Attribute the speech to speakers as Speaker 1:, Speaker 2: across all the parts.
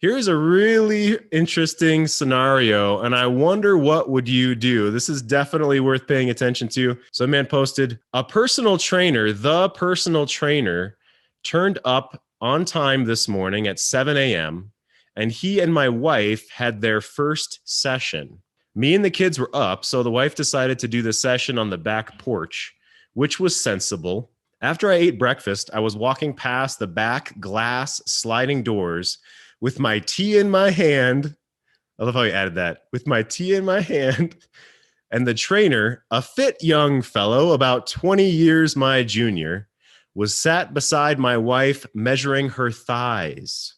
Speaker 1: Here's a really interesting scenario, and I wonder what would you do? This is definitely worth paying attention to. So a man posted, the personal trainer turned up on time this morning at 7 a.m., and he and my wife had their first session. Me and the kids were up, so the wife decided to do the session on the back porch, which was sensible. After I ate breakfast, I was walking past the back glass sliding doors with my tea in my hand. I love how he added that. With my tea in my hand. And the trainer, a fit young fellow, about 20 years my junior, was sat beside my wife measuring her thighs.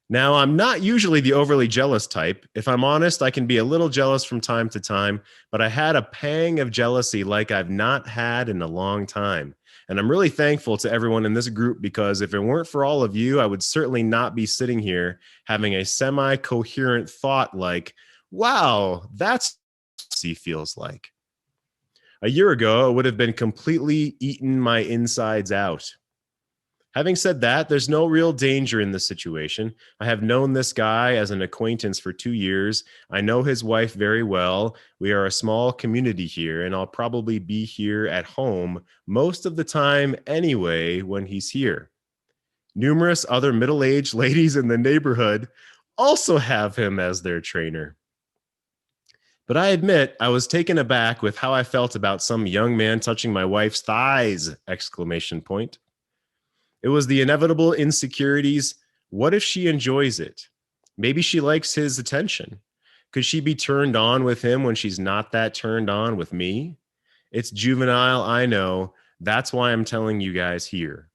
Speaker 1: Now, I'm not usually the overly jealous type. If I'm honest, I can be a little jealous from time to time, but I had a pang of jealousy like I've not had in a long time. And I'm really thankful to everyone in this group, because if it weren't for all of you, I would certainly not be sitting here having a semi-coherent thought like, wow, that's what he feels like. A year ago, it would have been completely eaten my insides out. Having said that, there's no real danger in this situation. I have known this guy as an acquaintance for 2 years. I know his wife very well. We are a small community here, and I'll probably be here at home most of the time anyway when he's here. Numerous other middle-aged ladies in the neighborhood also have him as their trainer. But I admit I was taken aback with how I felt about some young man touching my wife's thighs! Exclamation point. It was the inevitable insecurities. What if she enjoys it? Maybe she likes his attention. Could she be turned on with him when she's not that turned on with me? It's juvenile, I know. That's why I'm telling you guys here.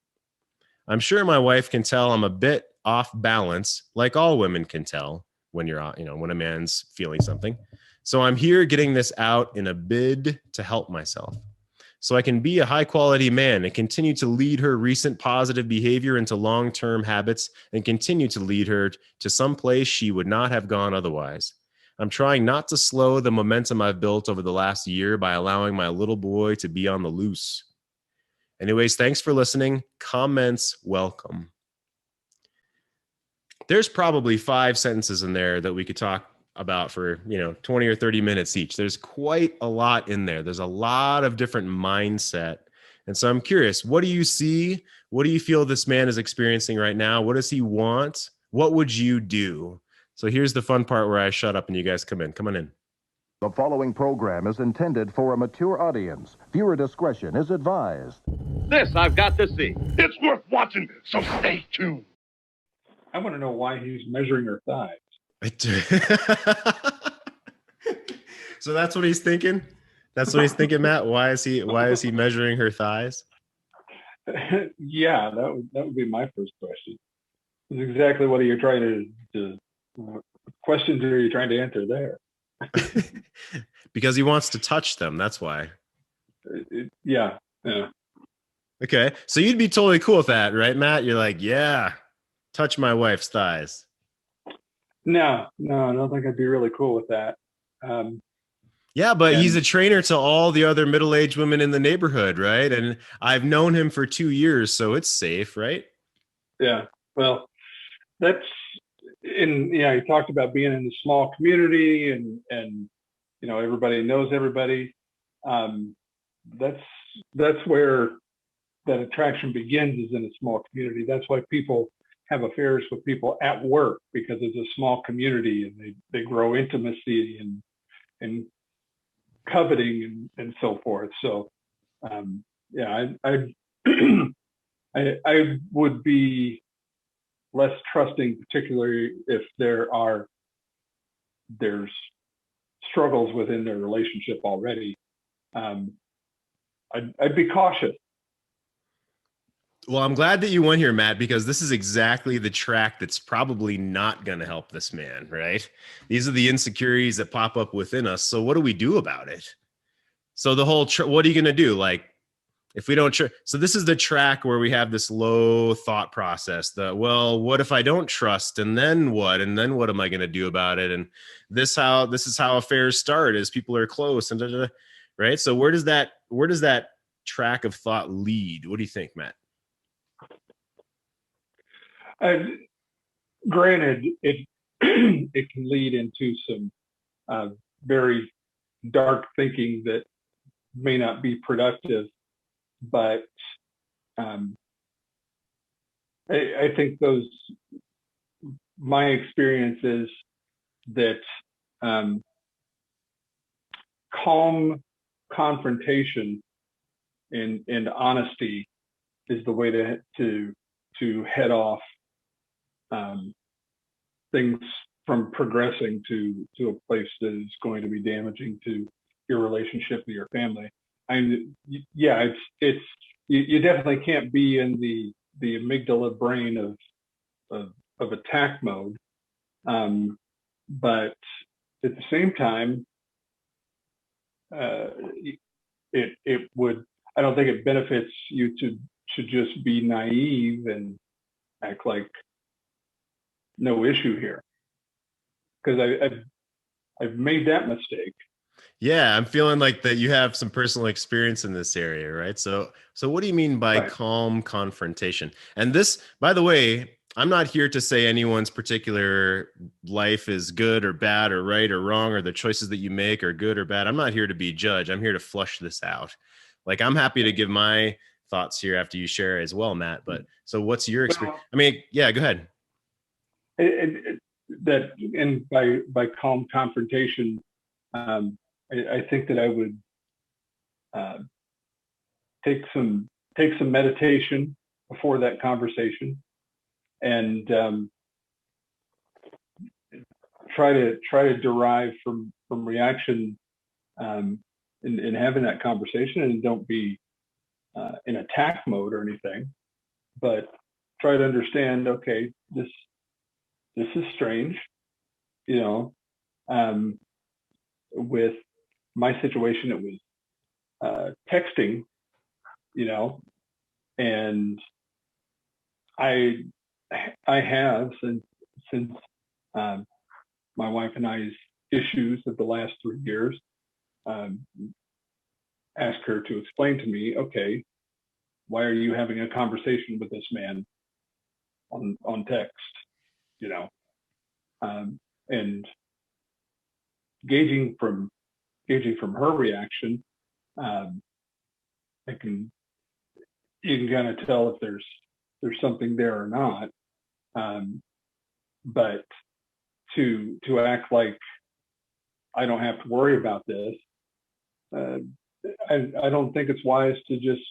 Speaker 1: I'm sure my wife can tell I'm a bit off balance, like all women can tell when when a man's feeling something. So I'm here getting this out in a bid to help myself, so I can be a high-quality man and continue to lead her recent positive behavior into long-term habits and continue to lead her to some place she would not have gone otherwise. I'm trying not to slow the momentum I've built over the last year by allowing my little boy to be on the loose. Anyways, thanks for listening. Comments welcome. There's probably 5 sentences in there that we could talk about for 20 or 30 minutes each. There's quite a lot in there. There's a lot of different mindset. And so I'm curious, what do you see? What do you feel this man is experiencing right now? What does he want? What would you do? So here's the fun part where I shut up and you guys come on in.
Speaker 2: The following program is intended for a mature audience. Viewer discretion is advised.
Speaker 3: This I've got to see.
Speaker 4: It's worth watching, so stay tuned.
Speaker 5: I want to know why he's measuring her thighs.
Speaker 1: So that's what he's thinking. That's what he's thinking, Matt. Why is he measuring her thighs?
Speaker 5: Yeah, that would be my first question. It's exactly what are you trying to questions are you trying to answer there?
Speaker 1: Because he wants to touch them. That's why.
Speaker 5: Yeah.
Speaker 1: Okay, so you'd be totally cool with that, right, Matt? You're like, yeah, touch my wife's thighs.
Speaker 5: No, I don't think I'd be really cool with that.
Speaker 1: Yeah, but he's a trainer to all the other middle-aged women in the neighborhood, right? And I've known him for 2 years, so it's safe, right?
Speaker 5: Yeah, well, he talked about being in a small community and everybody knows everybody. That's where that attraction begins, is in a small community. That's why people have affairs with people at work, because it's a small community and they grow intimacy and coveting and so forth. So I would be less trusting, particularly if there's struggles within their relationship already. I'd be cautious.
Speaker 1: Well, I'm glad that you went here, Matt, because this is exactly the track that's probably not going to help this man, right? These are the insecurities that pop up within us. So what do we do about it? So the whole, what are you going to do? Like, if we don't, so this is the track where we have this low thought process that, well, what if I don't trust? And then what? And then what am I going to do about it? And this is how affairs start, is people are close and right? So where does that track of thought lead? What do you think, Matt?
Speaker 5: Granted, it it can lead into some very dark thinking that may not be productive, but um, I think my experience is that um, calm confrontation and honesty is the way to head off things from progressing to a place that is going to be damaging to your relationship with your family. Yeah, it's you definitely can't be in the amygdala brain of attack mode, but at the same time, it would. I don't think it benefits you to just be naive and act like no issue here, because I've made that mistake.
Speaker 1: Yeah, I'm feeling like that you have some personal experience in this area, right? So what do you mean by
Speaker 5: Right.
Speaker 1: calm confrontation? And this, by the way, I'm not here to say anyone's particular life is good or bad or right or wrong, or the choices that you make are good or bad. I'm not here to be judge. I'm here to flush this out. Like, I'm happy to give my thoughts here after you share as well, Matt. But so what's your experience?
Speaker 5: Well,
Speaker 1: I mean, yeah, go ahead.
Speaker 5: that, and by calm confrontation, I think that I would uh, take some meditation before that conversation, and try to derive from reaction in having that conversation, and don't be in attack mode or anything, but try to understand, okay, this is strange, you know. With my situation, it was texting, you know, and I have since my wife and I's issues of the last 3 years, um, asked her to explain to me, okay, why are you having a conversation with this man on text, you know, and gauging from her reaction, I can you can kind of tell if there's something there or not. But to act like I don't have to worry about this, I don't think it's wise to just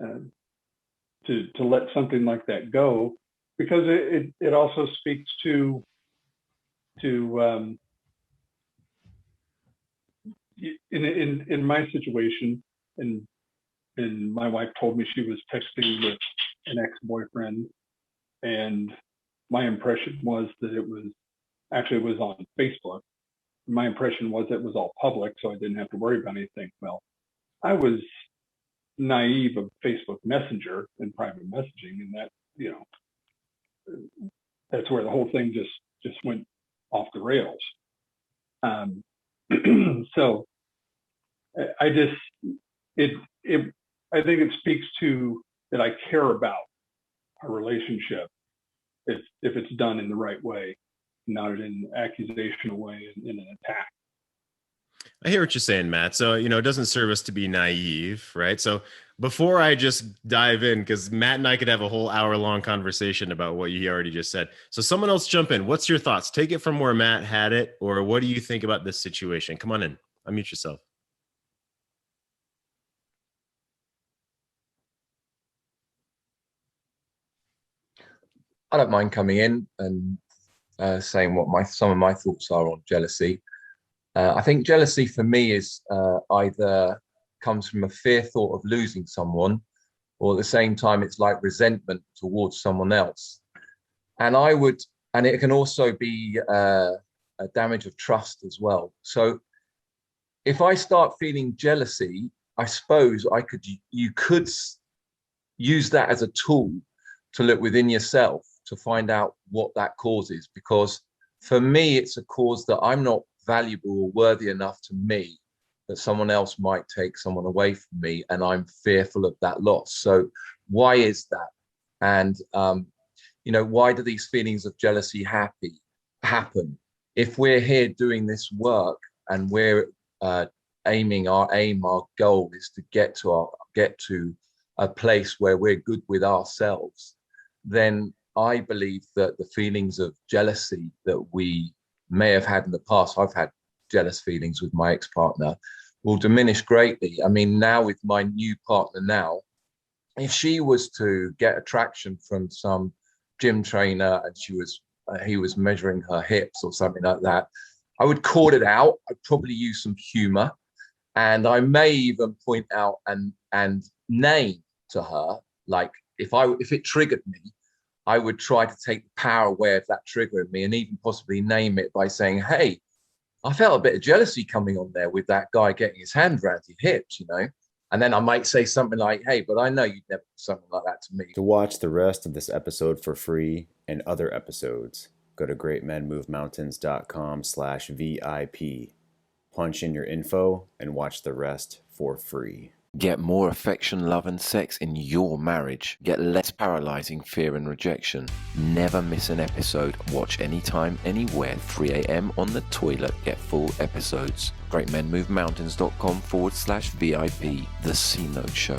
Speaker 5: to let something like that go, because it also speaks to in my situation, and my wife told me she was texting with an ex-boyfriend, and my impression was that it was on Facebook. My impression was it was all public, so I didn't have to worry about anything. Well, I was naive of Facebook Messenger and private messaging, and that, you know, that's where the whole thing just went off the rails. So I just I think it speaks to that I care about our relationship if it's done in the right way, not in an accusational way, in an attack.
Speaker 1: I hear what you're saying, Matt. So, it doesn't serve us to be naive, right? So before I just dive in, because Matt and I could have a whole hour-long conversation about what you already just said. So someone else jump in. What's your thoughts? Take it from where Matt had it, or what do you think about this situation? Come on in. Unmute yourself.
Speaker 6: I don't mind coming in and saying what some of my thoughts are on jealousy. I think jealousy for me is either comes from a fear thought of losing someone, or at the same time it's like resentment towards someone else. And it can also be a damage of trust as well. So if I start feeling jealousy, I suppose you could use that as a tool to look within yourself to find out what that cause is. Because for me, it's a cause that I'm not valuable or worthy enough to me, that someone else might take someone away from me, and I'm fearful of that loss. So why is that? And why do these feelings of jealousy happen? If we're here doing this work and we're our goal is to get to a place where we're good with ourselves, then I believe that the feelings of jealousy that we may have had in the past, I've had jealous feelings with my ex-partner, will diminish greatly. I mean, now with my new partner now, if she was to get attraction from some gym trainer and he was measuring her hips or something like that, I would call it out. I'd probably use some humor, and I may even point out and name to her, like if it triggered me, I would try to take the power away of that triggering me, and even possibly name it by saying, hey, I felt a bit of jealousy coming on there with that guy getting his hand around your hips, And then I might say something like, hey, but I know you'd never do something like that to me.
Speaker 7: To watch the rest of this episode for free and other episodes, go to greatmenmovemountains.com/VIP. Punch in your info and watch the rest for free.
Speaker 8: Get more affection, love, and sex in your marriage. Get less paralyzing fear and rejection. Never miss an episode. Watch anytime, anywhere, 3 a.m. on the toilet. Get full episodes. GreatMenMoveMountains.com/VIP. The C Note Show.